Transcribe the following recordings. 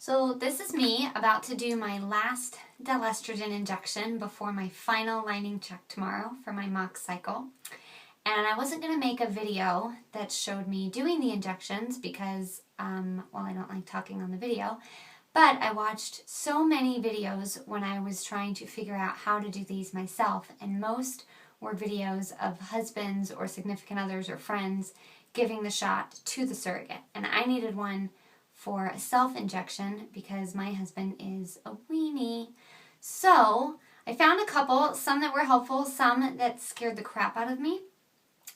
So this is me about to do my last Delestrogen injection before my final lining check tomorrow for my mock cycle. And I wasn't going to make a video that showed me doing the injections because, well, I don't like talking on the video, but I watched so many videos when I was trying to figure out how to do these myself, and most were videos of husbands or significant others or friends giving the shot to the surrogate. And I needed one for a self-injection because my husband is a weenie. So I found a couple, some that were helpful, some that scared the crap out of me.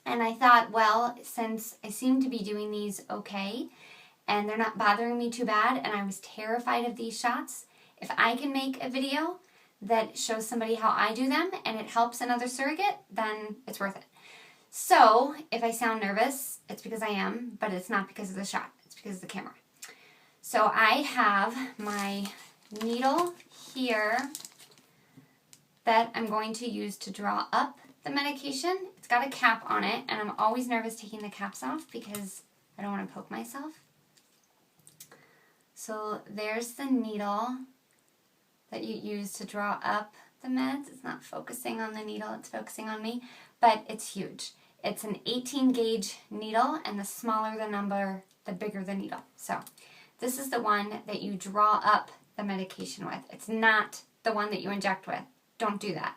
And I thought, well, since I seem to be doing these okay, and they're not bothering me too bad, and I was terrified of these shots, if I can make a video that shows somebody how I do them and it helps another surrogate, then it's worth it. So if I sound nervous, it's because I am, but it's not because of the shot. It's because of the camera. So I have my needle here that I'm going to use to draw up the medication. It's got a cap on it, and I'm always nervous taking the caps off because I don't want to poke myself. So there's the needle that you use to draw up the meds. It's not focusing on the needle, it's focusing on me, but it's huge. It's an 18 gauge needle, and the smaller the number, the bigger the needle. So this is the one that you draw up the medication with. It's not the one that you inject with. Don't do that,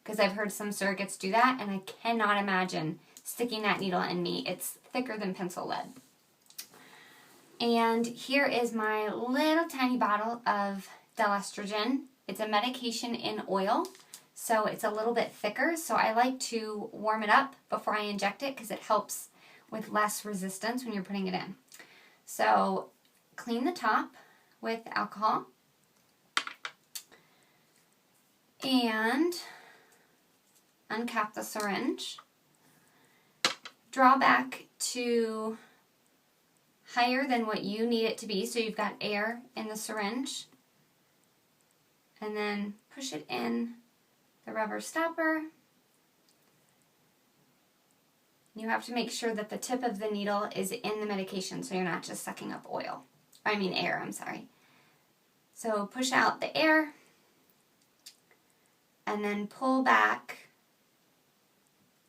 because I've heard some surrogates do that, and I cannot imagine sticking that needle in me. It's thicker than pencil lead. And here is my little tiny bottle of Delestrogen. It's a medication in oil, so it's a little bit thicker. So I like to warm it up before I inject it because it helps with less resistance when you're putting it in. So clean the top with alcohol and uncap the syringe. Draw back to higher than what you need it to be, so you've got air in the syringe. And then push it in the rubber stopper. You have to make sure that the tip of the needle is in the medication so you're not just sucking up air, I'm sorry. So push out the air and then pull back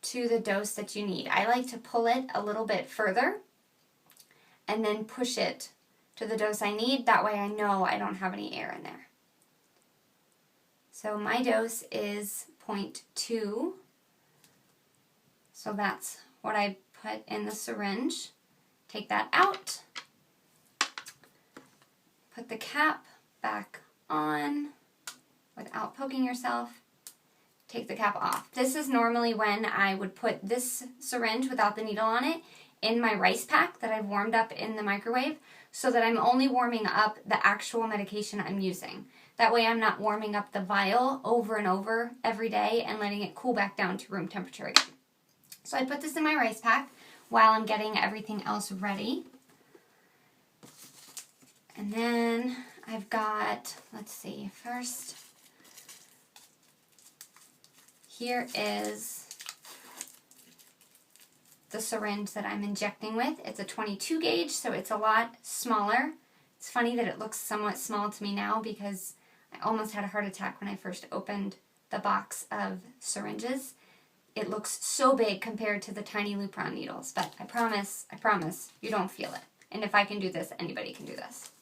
to the dose that you need. I like to pull it a little bit further and then push it to the dose I need. That way I know I don't have any air in there. So my dose is 0.2. So that's what I put in the syringe. Take that out. Put the cap back on without poking yourself. Take the cap off. This is normally when I would put this syringe without the needle on it in my rice pack that I've warmed up in the microwave, so that I'm only warming up the actual medication I'm using. That way I'm not warming up the vial over and over every day and letting it cool back down to room temperature again. So I put this in my rice pack while I'm getting everything else ready. And then I've got, let's see, first, here is the syringe that I'm injecting with. It's a 22 gauge, so it's a lot smaller. It's funny that it looks somewhat small to me now because I almost had a heart attack when I first opened the box of syringes. It looks so big compared to the tiny Lupron needles, but I promise, you don't feel it. And if I can do this, anybody can do this.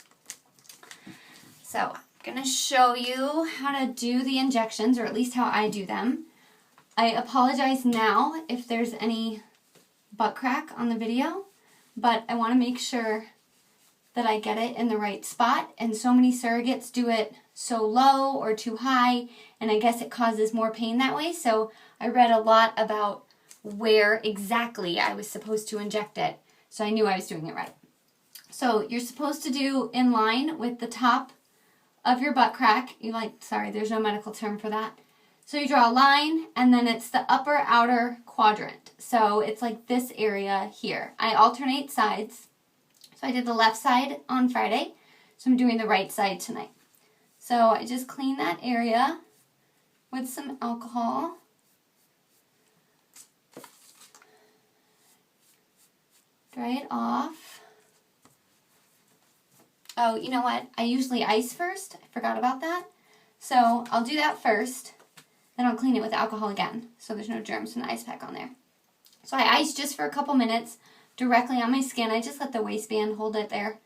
So I'm going to show you how to do the injections, or at least how I do them. I apologize now if there's any butt crack on the video, but I want to make sure that I get it in the right spot, and so many surrogates do it so low or too high, and I guess it causes more pain that way. So I read a lot about where exactly I was supposed to inject it, so I knew I was doing it right. So you're supposed to do in line with the top of your butt crack. There's no medical term for that. So you draw a line, and then it's the upper outer quadrant. So it's like this area here. I alternate sides. So I did the left side on Friday, so I'm doing the right side tonight. So I just clean that area with some alcohol. Dry it off. Oh, you know what? I usually ice first. I forgot about that. So I'll do that first. Then I'll clean it with alcohol again, so there's no germs from the ice pack on there. So I ice just for a couple minutes directly on my skin. I just let the waistband hold it there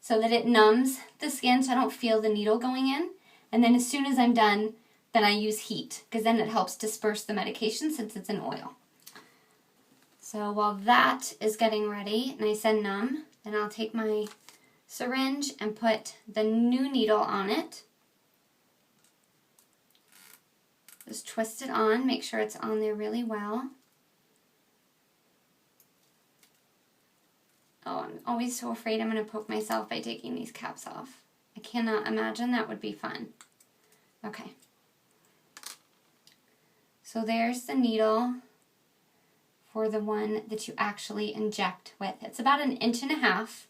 so that it numbs the skin so I don't feel the needle going in. And then as soon as I'm done, then I use heat, because then it helps disperse the medication since it's in oil. So while that is getting ready, nice and numb, then I'll take my syringe and put the new needle on it. Just twist it on, make sure it's on there really well. Oh, I'm always so afraid I'm going to poke myself by taking these caps off. I cannot imagine that would be fun. Okay. So there's the needle for the one that you actually inject with. It's about 1.5 inches,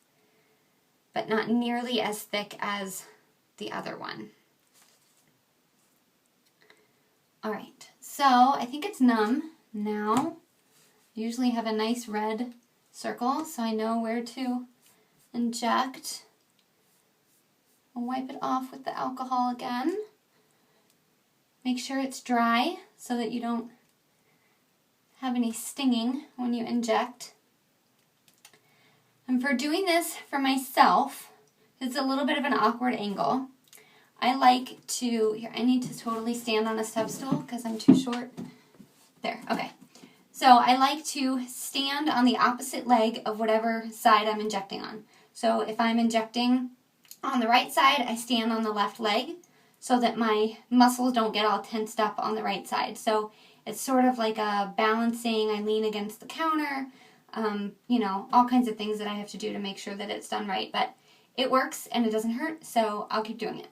but not nearly as thick as the other one. All right, so I think it's numb now. I usually have a nice red circle, so I know where to inject. I'll wipe it off with the alcohol again. Make sure it's dry so that you don't have any stinging when you inject. And for doing this for myself, it's a little bit of an awkward angle. I like to, here, I need to totally stand on a step stool because I'm too short. There, okay. So I like to stand on the opposite leg of whatever side I'm injecting on. So if I'm injecting on the right side, I stand on the left leg so that my muscles don't get all tensed up on the right side. So it's sort of like a balancing, I lean against the counter, you know, all kinds of things that I have to do to make sure that it's done right. But it works and it doesn't hurt, so I'll keep doing it.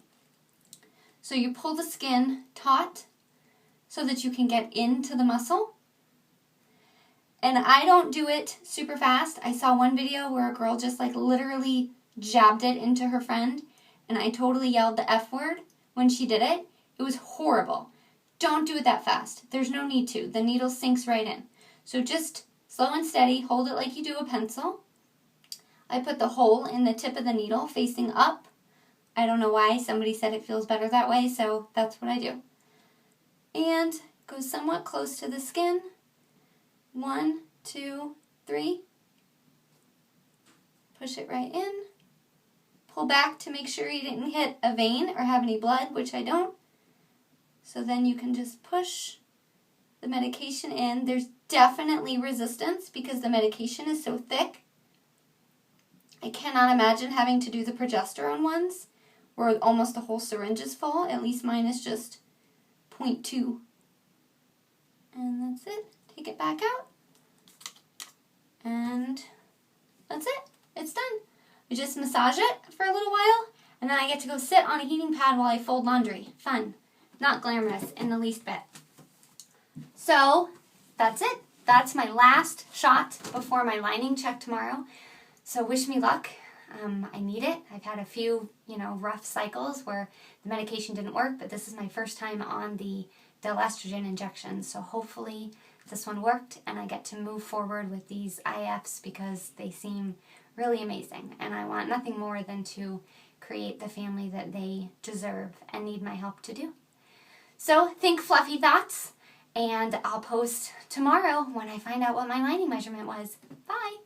So you pull the skin taut so that you can get into the muscle. And I don't do it super fast. I saw one video where a girl just like literally jabbed it into her friend, and I totally yelled the F word when she did it. It was horrible. Don't do it that fast. There's no need to. The needle sinks right in. So just slow and steady, hold it like you do a pencil. I put the hole in the tip of the needle facing up. I don't know why. Somebody said it feels better that way, so that's what I do. And go somewhat close to the skin. 1, 2, 3. Push it right in. Pull back to make sure you didn't hit a vein or have any blood, which I don't. So then you can just push the medication in. There's definitely resistance because the medication is so thick. I cannot imagine having to do the progesterone ones where almost the whole syringe is full. At least mine is just 0.2. And that's it. Take it back out. And that's it. It's done. We just massage it for a little while, and then I get to go sit on a heating pad while I fold laundry. Fun. Not glamorous in the least bit. So, that's it. That's my last shot before my lining check tomorrow. So wish me luck. I need it. I've had a few, rough cycles where the medication didn't work, but this is my first time on the Delestrogen injection. So hopefully this one worked and I get to move forward with these IFs because they seem really amazing. And I want nothing more than to create the family that they deserve and need my help to do. So think fluffy thoughts, and I'll post tomorrow when I find out what my lining measurement was. Bye!